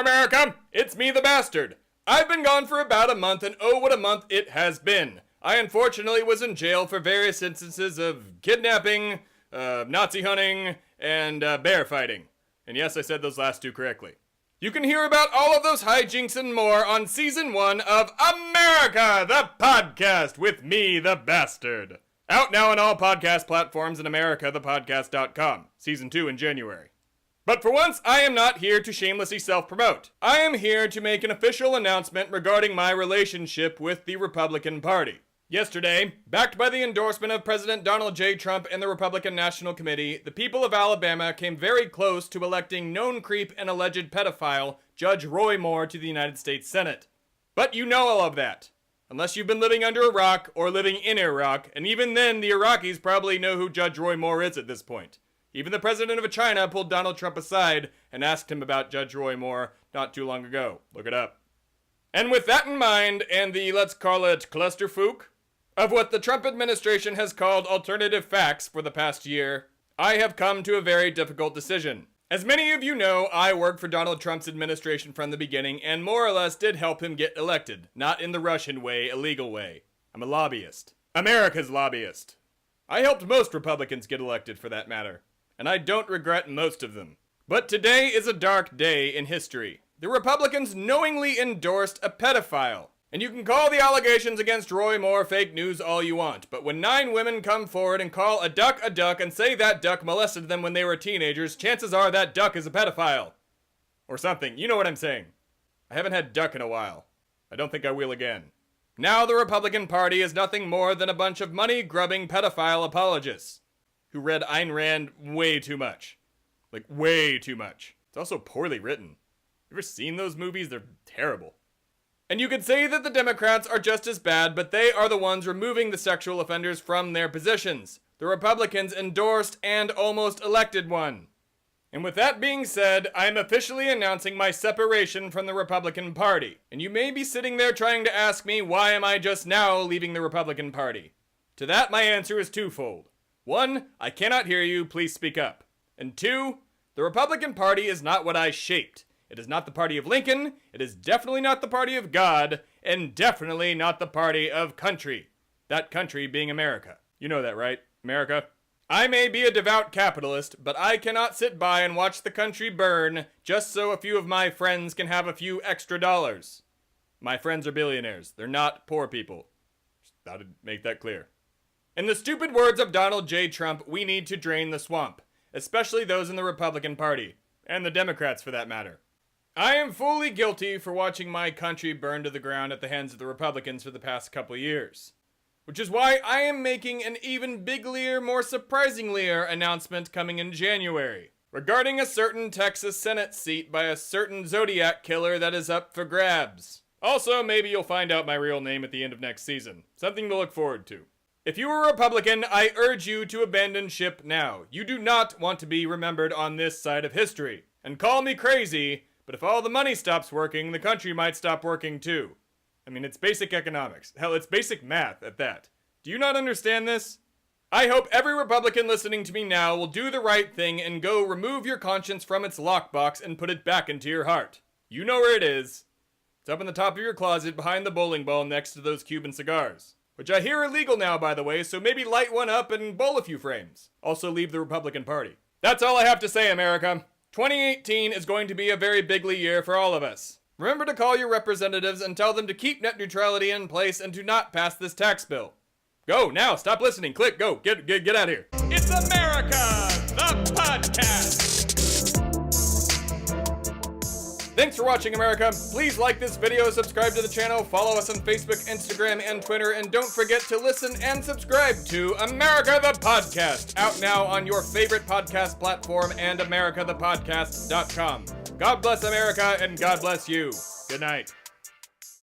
America! It's me, the Bastard. I've been gone for about a month, and oh, what a month it has been. I unfortunately was in jail for various instances of kidnapping, Nazi hunting, and bear fighting. And yes, I said those last two correctly. You can hear about all of those hijinks and more on Season 1 of America, the Podcast, with me, the Bastard. Out now on all podcast platforms and americathepodcast.com. Season 2 in January. But for once, I am not here to shamelessly self-promote. I am here to make an official announcement regarding my relationship with the Republican Party. Yesterday, backed by the endorsement of President Donald J. Trump and the Republican National Committee, the people of Alabama came very close to electing known creep and alleged pedophile Judge Roy Moore to the United States Senate. But you know all of that. Unless you've been living under a rock or living in Iraq, and even then the Iraqis probably know who Judge Roy Moore is at this point. Even the president of China pulled Donald Trump aside and asked him about Judge Roy Moore not too long ago. Look it up. And with that in mind, and the, let's call it, clusterfuck of what the Trump administration has called alternative facts for the past year, I have come to a very difficult decision. As many of you know, I worked for Donald Trump's administration from the beginning and more or less did help him get elected. Not in the Russian way, a legal way. I'm a lobbyist. America's lobbyist. I helped most Republicans get elected for that matter. And I don't regret most of them. But today is a dark day in history. The Republicans knowingly endorsed a pedophile. And you can call the allegations against Roy Moore fake news all you want, but when 9 women come forward and call a duck and say that duck molested them when they were teenagers, chances are that duck is a pedophile. Or something, you know what I'm saying. I haven't had duck in a while. I don't think I will again. Now the Republican Party is nothing more than a bunch of money-grubbing pedophile apologists who read Ayn Rand way too much. Like, way too much. It's also poorly written. You ever seen those movies? They're terrible. And you could say that the Democrats are just as bad, but they are the ones removing the sexual offenders from their positions. The Republicans endorsed and almost elected one. And with that being said, I'm officially announcing my separation from the Republican Party. And you may be sitting there trying to ask me, why am I just now leaving the Republican Party? To that, my answer is twofold. 1, I cannot hear you, please speak up. And 2, the Republican Party is not what I shaped. It is not the party of Lincoln, it is definitely not the party of God, and definitely not the party of country. That country being America. You know that, right? America. I may be a devout capitalist, but I cannot sit by and watch the country burn just so a few of my friends can have a few extra dollars. My friends are billionaires. They're not poor people. Just thought I'd make that clear. In the stupid words of Donald J. Trump, we need to drain the swamp, especially those in the Republican Party, and the Democrats for that matter. I am fully guilty for watching my country burn to the ground at the hands of the Republicans for the past couple years. Which is why I am making an even biglier, more surprisingly announcement coming in January. Regarding a certain Texas Senate seat by a certain Zodiac killer that is up for grabs. Also, maybe you'll find out my real name at the end of next season. Something to look forward to. If you are a Republican, I urge you to abandon ship now. You do not want to be remembered on this side of history. And call me crazy, but if all the money stops working, the country might stop working too. I mean, it's basic economics. Hell, it's basic math at that. Do you not understand this? I hope every Republican listening to me now will do the right thing and go remove your conscience from its lockbox and put it back into your heart. You know where it is. It's up in the top of your closet behind the bowling ball next to those Cuban cigars. Which I hear are legal now, by the way, so maybe light one up and bowl a few frames. Also leave the Republican Party. That's all I have to say, America. 2018 is going to be a very bigly year for all of us. Remember to call your representatives and tell them to keep net neutrality in place and to not pass this tax bill. Go, now, stop listening, click, go, get out of here. It's America, the podcast! Thanks for watching, America. Please like this video, subscribe to the channel, follow us on Facebook, Instagram, and Twitter, and don't forget to listen and subscribe to America the Podcast, out now on your favorite podcast platform and americathepodcast.com. God bless America, and God bless you. Good night.